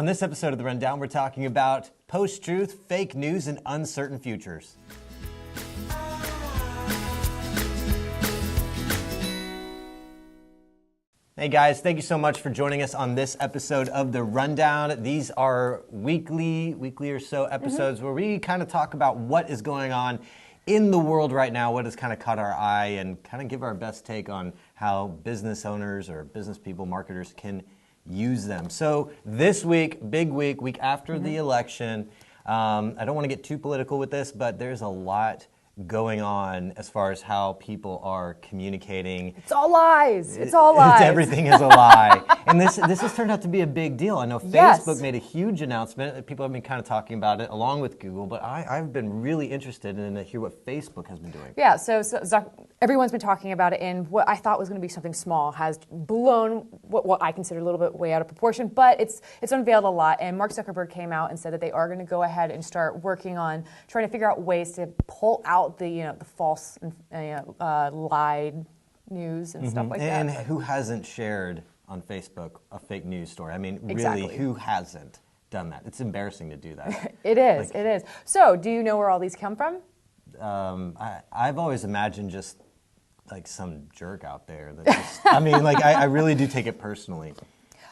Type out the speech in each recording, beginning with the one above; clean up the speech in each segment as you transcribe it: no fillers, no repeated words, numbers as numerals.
On this episode of The Rundown, we're talking about post-truth, fake news, and uncertain futures. Hey guys, thank you so much for joining us on this episode of The Rundown. These are weekly or so episodes where we kind of talk about what is going on in the world right now, what has kind of caught our eye, and kind of give our best take on how business owners or business people, marketers can use them. So this week, big week after the election, I don't want to get too political with this, but there's a lot going on as far as how people are communicating. It's all lies. It's all lies. Everything is a lie. And this has turned out to be a big deal. I know Facebook made a huge announcement. People have been kind of talking about it along with Google, but I've been really interested in to hear what Facebook has been doing. Yeah, so everyone's been talking about it, and what I thought was going to be something small has blown what I consider a little bit way out of proportion, but it's unveiled a lot, and Mark Zuckerberg came out and said that they are going to go ahead and start working on trying to figure out ways to pull out the false lied news and stuff like that. And who hasn't shared on Facebook a fake news story? I mean, really, Exactly. Who hasn't done that? It's embarrassing to do that. It is. So, do you know where all these come from? I've always imagined just like some jerk out there that just, I really do take it personally.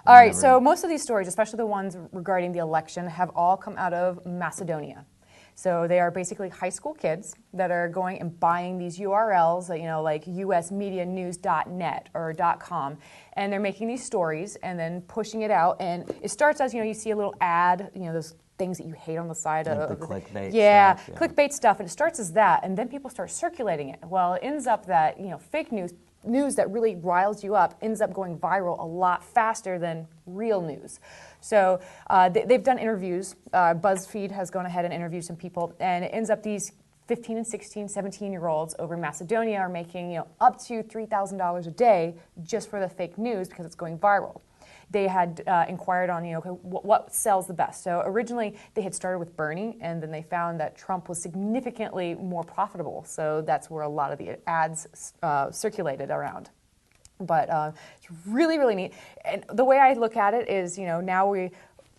All right, so most of these stories, especially the ones regarding the election, have all come out of Macedonia. So they are basically high school kids that are going and buying these URLs, like usmedianews.net or .com, and they're making these stories and then pushing it out. And it starts as, you see a little ad, those things that you hate on the side like of the clickbait stuff. Yeah, clickbait stuff, and it starts as that, and then people start circulating it. Well, it ends up that, fake news that really riles you up ends up going viral a lot faster than real news. So they've done interviews. BuzzFeed has gone ahead and interviewed some people, and it ends up these 15 and 16, 17-year-olds over in Macedonia are making up to $3,000 a day just for the fake news because it's going viral. They had inquired on, what sells the best. So originally they had started with Bernie, and then they found that Trump was significantly more profitable. So that's where a lot of the ads circulated around. But it's really, really neat. And the way I look at it is, now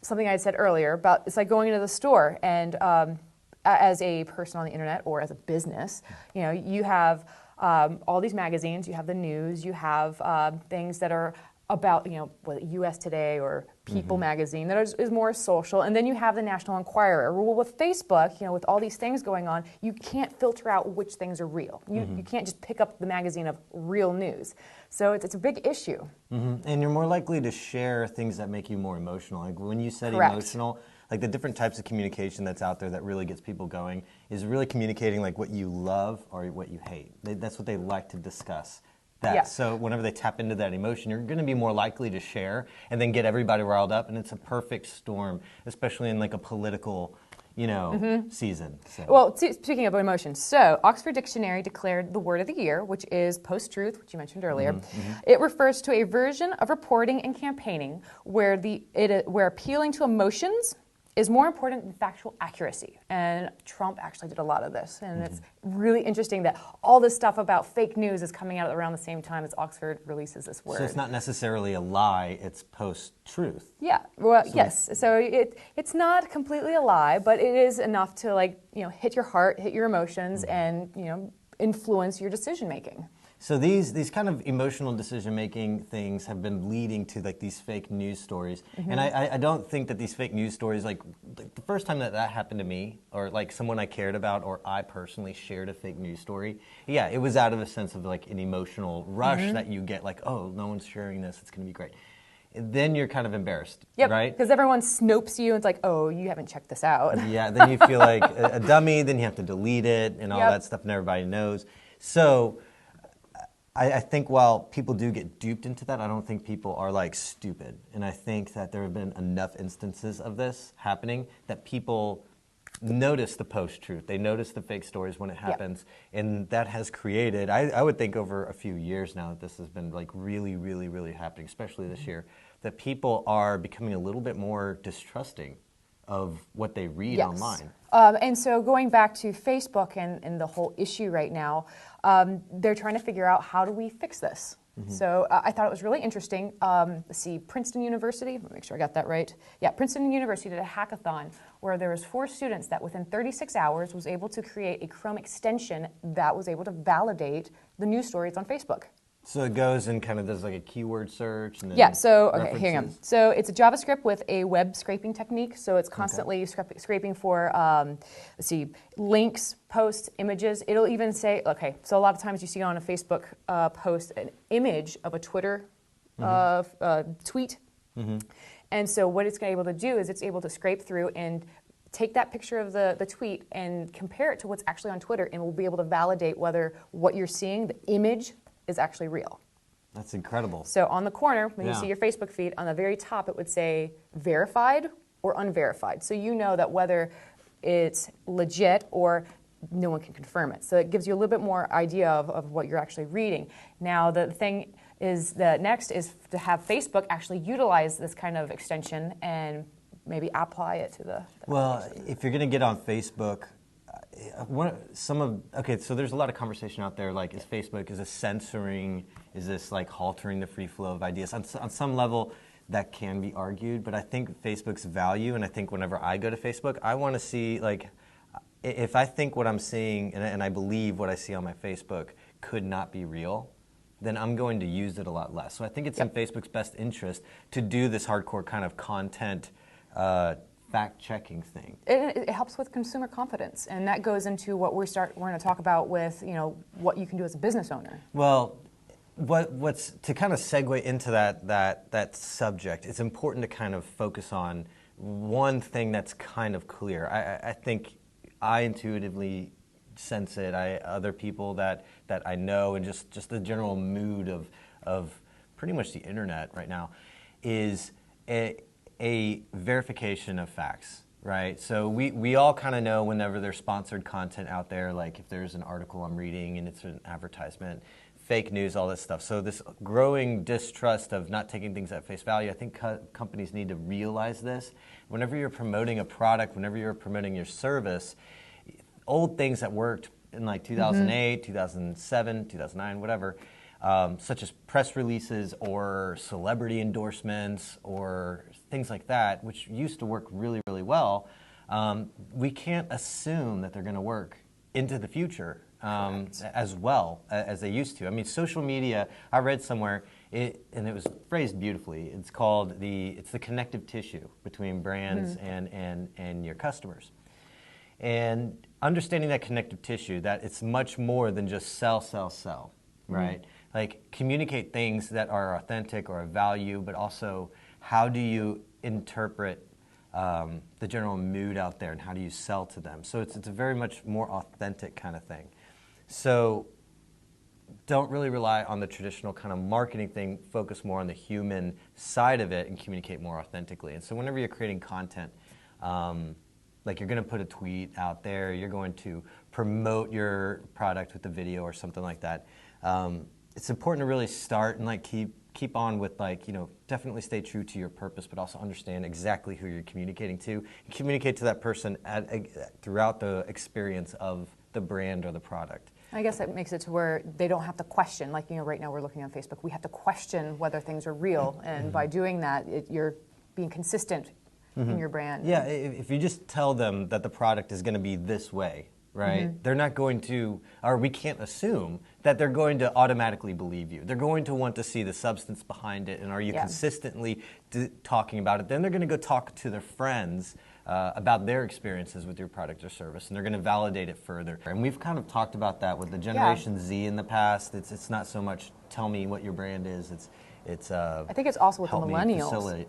something I said earlier about, it's like going into the store, and as a person on the internet or as a business, you have all these magazines, you have the news, you have things that are about, U.S. Today or People magazine that is more social, and then you have the National Enquirer. Well, with Facebook, with all these things going on, you can't filter out which things are real. You can't just pick up the magazine of real news. So it's a big issue. And you're more likely to share things that make you more emotional. Like when you said Correct. Emotional, like the different types of communication that's out there that really gets people going is really communicating like what you love or what you hate. That's what they like to discuss. Yeah. So whenever they tap into that emotion, you're going to be more likely to share and then get everybody riled up, and it's a perfect storm, especially in like a political, season. So. Well, speaking of emotions, so Oxford Dictionary declared the word of the year, which is post-truth, which you mentioned earlier. It refers to a version of reporting and campaigning where appealing to emotions is more important than factual accuracy. And Trump actually did a lot of this. And it's really interesting that all this stuff about fake news is coming out around the same time as Oxford releases this word. So it's not necessarily a lie, it's post-truth. Yeah, well, yes. So it's not completely a lie, but it is enough to hit your heart, hit your emotions, and influence your decision making. So these kind of emotional decision-making things have been leading to like these fake news stories. And I don't think that these fake news stories, like the first time that happened to me, or like someone I cared about, or I personally shared a fake news story, yeah, it was out of a sense of like an emotional rush that you get, like, oh, no one's sharing this, it's going to be great. And then you're kind of embarrassed, right? Because everyone snopes you, and it's like, oh, you haven't checked this out. Yeah, then you feel like a dummy, then you have to delete it and all that stuff, and everybody knows. So I think while people do get duped into that, I don't think people are like stupid. And I think that there have been enough instances of this happening that people notice the post-truth. They notice the fake stories when it happens. And that has created, I would think over a few years now that this has been like really, really, really happening, especially this year, that people are becoming a little bit more distrusting of what they read online. And so going back to Facebook and the whole issue right now, they're trying to figure out how do we fix this? So I thought it was really interesting. Let's see, Princeton University, let me make sure I got that right. Yeah, Princeton University did a hackathon where there was 4 students that within 36 hours was able to create a Chrome extension that was able to validate the news stories on Facebook. So it goes and kind of does like a keyword search and then Yeah, so, okay, references. hang on. So it's a JavaScript with a web scraping technique. So it's constantly scraping for, let's see, links, posts, images. It'll even say, okay, so a lot of times you see on a Facebook post an image of a Twitter tweet. And so what it's able to do is it's able to scrape through and take that picture of the tweet and compare it to what's actually on Twitter, and we'll be able to validate whether what you're seeing, the image, is actually real. That's incredible. So on the corner, when you see your Facebook feed, on the very top it would say verified or unverified. So you know that whether it's legit or no one can confirm it. So it gives you a little bit more idea of what you're actually reading. Now the thing is, the next is to have Facebook actually utilize this kind of extension and maybe apply it to the well, if you're going to get on Facebook, so there's a lot of conversation out there, like, is Facebook, is this censoring, is this like haltering the free flow of ideas? On some level, that can be argued, but I think Facebook's value, and I think whenever I go to Facebook, I want to see, like, if I think what I'm seeing, and I believe what I see on my Facebook could not be real, then I'm going to use it a lot less. So I think it's in Facebook's best interest to do this hardcore kind of content fact-checking thing. It helps with consumer confidence, and that goes into what we're going to talk about with, what you can do as a business owner. Well, what's to kind of segue into that subject, it's important to kind of focus on one thing that's kind of clear. I think I intuitively sense it. Other people that I know, and just the general mood of pretty much the internet right now is a verification of facts, right? So we all kind of know whenever there's sponsored content out there, like if there's an article I'm reading and it's an advertisement, fake news, all this stuff. So this growing distrust of not taking things at face value, I think companies need to realize this. Whenever you're promoting a product, whenever you're promoting your service, old things that worked in like 2008, 2007, 2009, whatever, such as press releases or celebrity endorsements or things like that, which used to work really, really well, we can't assume that they're going to work into the future as well as they used to. I mean, social media, I read somewhere, and it was phrased beautifully, it's called it's the connective tissue between brands and your customers. And understanding that connective tissue, that it's much more than just sell, right? Like, communicate things that are authentic or of value, but also how do you interpret the general mood out there and how do you sell to them? So it's a very much more authentic kind of thing. So don't really rely on the traditional kind of marketing thing, focus more on the human side of it and communicate more authentically. And so whenever you're creating content, like you're going to put a tweet out there, you're going to promote your product with a video or something like that, it's important to really start and like keep on with, like, definitely stay true to your purpose, but also understand exactly who you're communicating to. And communicate to that person throughout the experience of the brand or the product. I guess that makes it to where they don't have to question, like, right now we're looking on Facebook, we have to question whether things are real, and by doing that, you're being consistent in your brand. Yeah, if you just tell them that the product is going to be this way, right? They're not going to, or we can't assume that they're going to automatically believe you. They're going to want to see the substance behind it, and are you consistently talking about it? Then they're going to go talk to their friends about their experiences with your product or service, and they're going to validate it further. And we've kind of talked about that with the Generation Z in the past. It's not so much tell me what your brand is. It's I think it's also with the millennials.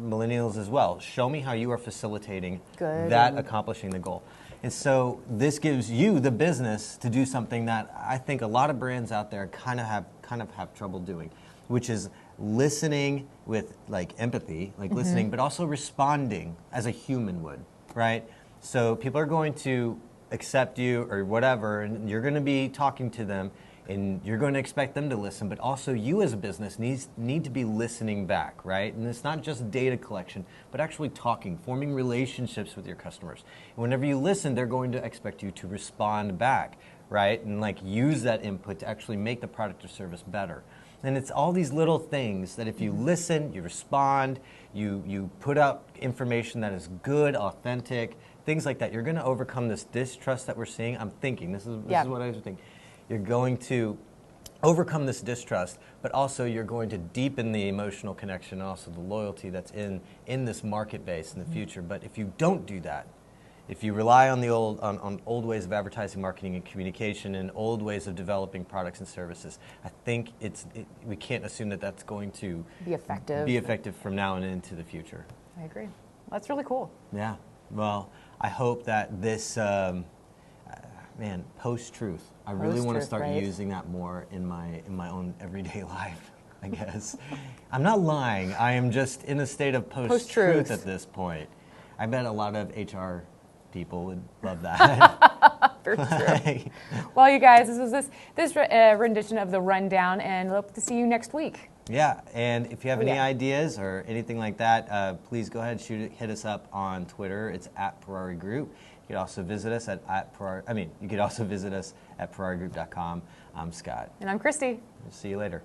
Millennials as well. Show me how you are facilitating that accomplishing the goal. And so this gives you the business to do something that I think a lot of brands out there kind of have trouble doing, which is listening with like empathy, like listening, but also responding as a human would, right? So people are going to accept you or whatever, and you're going to be talking to them, and you're going to expect them to listen, but also you as a business need to be listening back, right? And it's not just data collection, but actually talking, forming relationships with your customers. And whenever you listen, they're going to expect you to respond back, right? And like use that input to actually make the product or service better. And it's all these little things that if you listen, you respond, you put out information that is good, authentic, things like that, you're going to overcome this distrust that we're seeing. I'm thinking, this is what I was thinking. You're going to overcome this distrust, but also you're going to deepen the emotional connection and also the loyalty that's in this market base in the future. But if you don't do that, if you rely on the old ways of advertising, marketing, and communication, and old ways of developing products and services, I think we can't assume that that's going to be effective from now and into the future. I agree. That's really cool. Yeah. Well, I hope that this, post-truth. I really want to start using that more in my own everyday life, I guess. I'm not lying. I am just in a state of post-truth at this point. I bet a lot of HR people would love that. For sure. Well, you guys, this was this rendition of the Rundown, and hope to see you next week. Yeah, and if you have any ideas or anything like that, please go ahead and hit us up on Twitter. It's at Parari Group. You could also visit us at you could also visit us at ParariGroup.com. I'm Scott. And I'm Christy. We'll see you later.